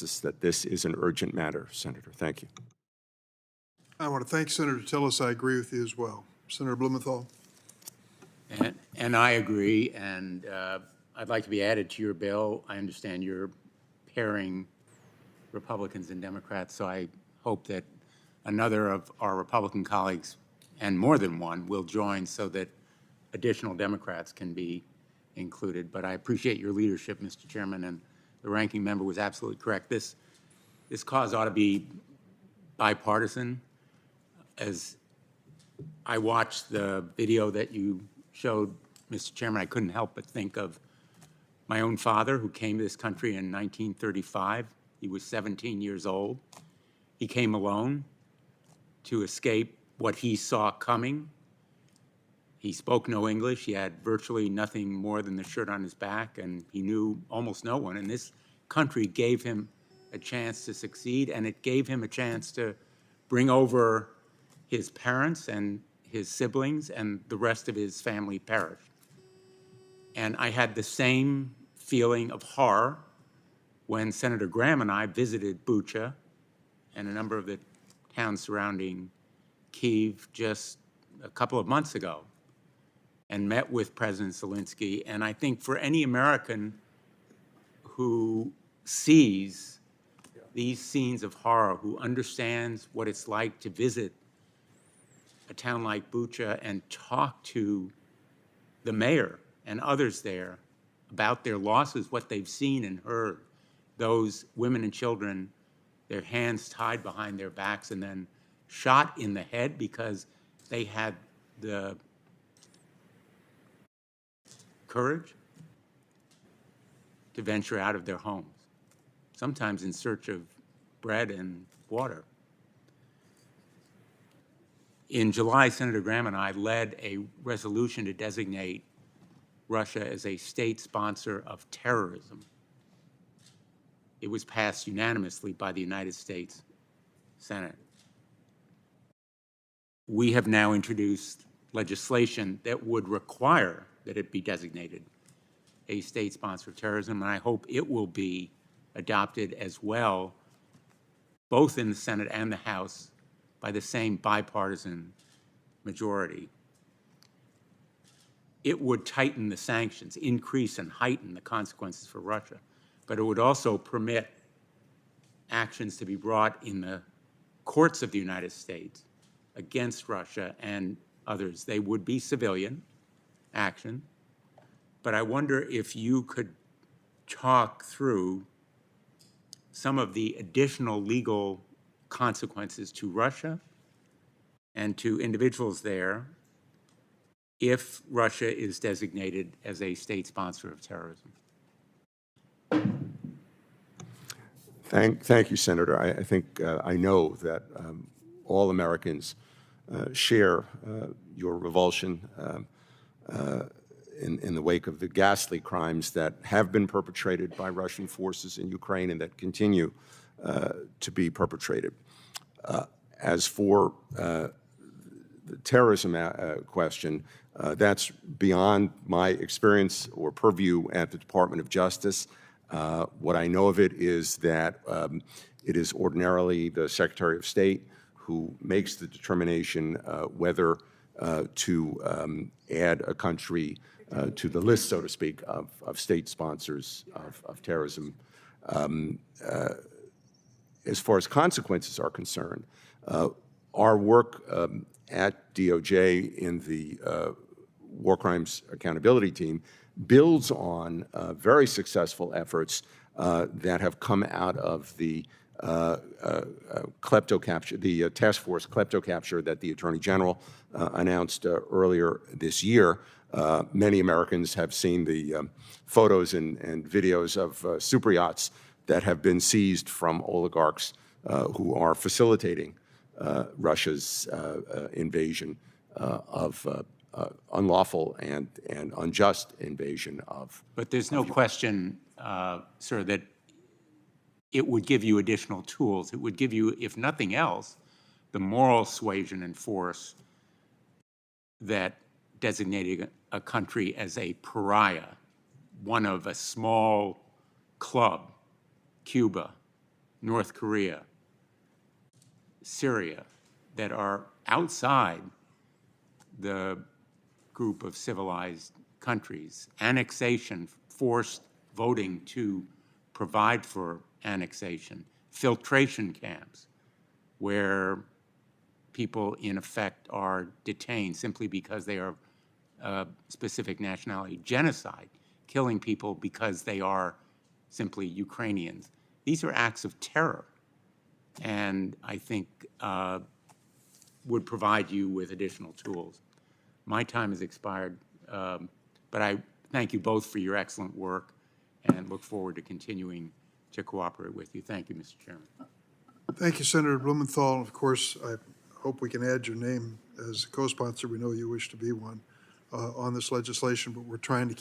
that this is an urgent matter. Senator, thank you. I want to thank Senator Tillis. I agree with you as well. Senator Blumenthal. And I agree, and I'd like to be added to your bill. I understand you're pairing Republicans and Democrats, so I hope that another of our Republican colleagues, and more than one, will join so that additional Democrats can be included. But I appreciate your leadership, Mr. Chairman, and the ranking member was absolutely correct. This cause ought to be bipartisan. As I watched the video that you showed, Mr. Chairman, I couldn't help but think of my own father, who came to this country in 1935. He was 17 years old. He came alone to escape what he saw coming. He spoke no English. He had virtually nothing more than the shirt on his back, and he knew almost no one. And this country gave him a chance to succeed, and it gave him a chance to bring over his parents and his siblings, and the rest of his family perished. And I had the same feeling of horror when Senator Graham and I visited Bucha and a number of the towns surrounding Kyiv just a couple of months ago and met with President Zelensky. And I think for any American who sees these scenes of horror, who understands what it's like to visit a town like Bucha and talk to the mayor and others there about their losses, what they've seen and heard, those women and children, their hands tied behind their backs and then shot in the head because they had the courage to venture out of their homes, sometimes in search of bread and water. In July, Senator Graham and I led a resolution to designate Russia as a state sponsor of terrorism. It was passed unanimously by the United States Senate. We have now introduced legislation that would require that it be designated a state sponsor of terrorism, and I hope it will be adopted as well, both in the Senate and the House, by the same bipartisan majority. It would tighten the sanctions, increase and heighten the consequences for Russia, but it would also permit actions to be brought in the courts of the United States against Russia and others. They would be civilian action, but I wonder if you could talk through some of the additional legal consequences to Russia and to individuals there if Russia is designated as a state sponsor of terrorism. Thank you, Senator. I think I know that all Americans share your revulsion in the wake of the ghastly crimes that have been perpetrated by Russian forces in Ukraine and that continue to be perpetrated. As for the terrorism question, that's beyond my experience or purview at the Department of Justice. What I know of it is that it is ordinarily the Secretary of State who makes the determination whether to add a country to the list, so to speak, of state sponsors of terrorism. As far as consequences are concerned, our work at DOJ in the War Crimes Accountability Team builds on very successful efforts that have come out of the the task force kleptocapture that the Attorney General announced earlier this year. Many Americans have seen the photos and videos of super yachts that have been seized from oligarchs who are facilitating Russia's invasion of unlawful and unjust invasion of. But there's no question, sir, that it would give you additional tools. It would give you, if nothing else, the moral suasion and force that designating a country as a pariah, one of a small club, Cuba, North Korea, Syria, that are outside the group of civilized countries. Annexation, forced voting to provide for annexation, filtration camps, where people in effect are detained simply because they are specific nationality, genocide, killing people because they are simply Ukrainians. These are acts of terror, and I think would provide you with additional tools. My time has expired, but I thank you both for your excellent work and look forward to continuing to cooperate with you. Thank you, Mr. Chairman. Thank you, Senator Blumenthal. Of course, I hope we can add your name as a co-sponsor. We know you wish to be one on this legislation, but we're trying to